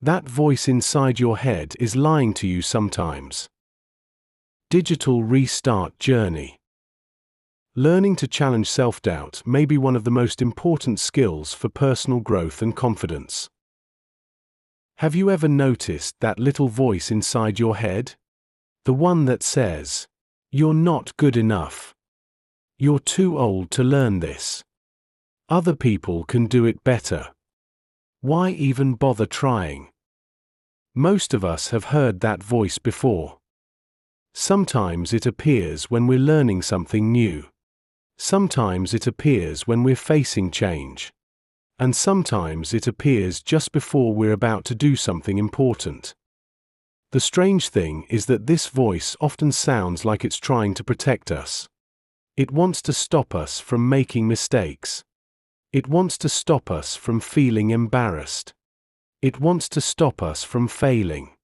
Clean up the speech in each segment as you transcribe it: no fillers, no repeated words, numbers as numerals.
That voice inside your head is lying to you sometimes. Digital restart journey. Learning to challenge self-doubt may be one of the most important skills for personal growth and confidence. Have you ever noticed that little voice inside your head? The one that says, "You're not good enough. You're too old to learn this. Other people can do it better. Why even bother trying?" Most of us have heard that voice before. Sometimes it appears when we're learning something new. Sometimes it appears when we're facing change. And sometimes it appears just before we're about to do something important. The strange thing is that this voice often sounds like it's trying to protect us. It wants to stop us from making mistakes. It wants to stop us from feeling embarrassed. It wants to stop us from failing.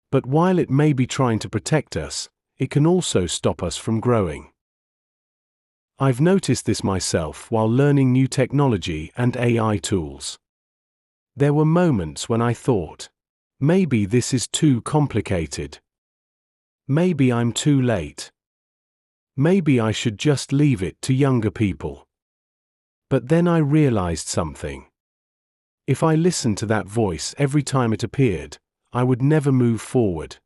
But while it may be trying to protect us, it can also stop us from growing. I've noticed this myself while learning new technology and AI tools. There were moments when I thought, maybe this is too complicated. Maybe I'm too late. Maybe I should just leave it to younger people. But then I realized something. If I listened to that voice every time it appeared, I would never move forward.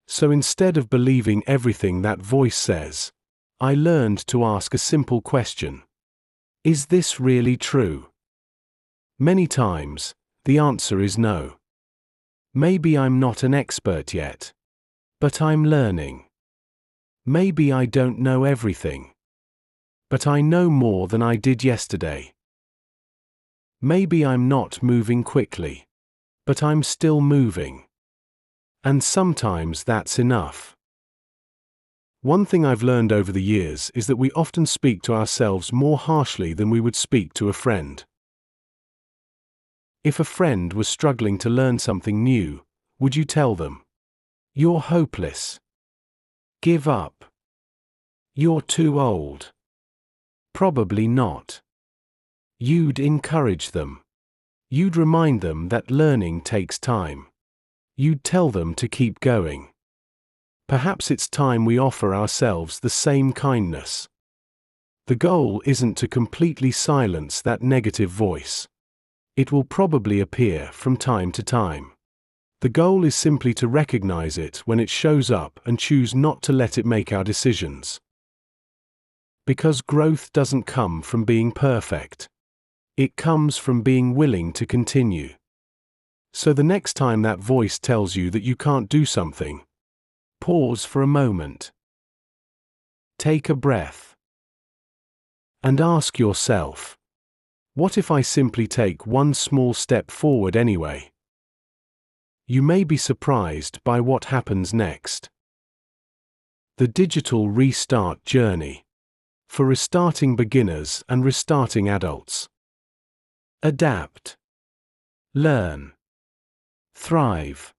So instead of believing everything that voice says, I learned to ask a simple question. Is this really true? Many times, the answer is no. Maybe I'm not an expert yet. But I'm learning. Maybe I don't know everything. But I know more than I did yesterday. Maybe I'm not moving quickly. But I'm still moving. And sometimes that's enough. One thing I've learned over the years is that we often speak to ourselves more harshly than we would speak to a friend. If a friend was struggling to learn something new, would you tell them, "You're hopeless. Give up. You're too old"? Probably not. You'd encourage them. You'd remind them that learning takes time. You'd tell them to keep going. Perhaps it's time we offer ourselves the same kindness. The goal isn't to completely silence that negative voice. It will probably appear from time to time. The goal is simply to recognize it when it shows up and choose not to let it make our decisions. Because growth doesn't come from being perfect. It comes from being willing to continue. So the next time that voice tells you that you can't do something, pause for a moment. Take a breath. And ask yourself, what if I simply take one small step forward anyway? You may be surprised by what happens next. The digital restart journey. For restarting beginners and restarting adults. Adapt. Learn. Thrive.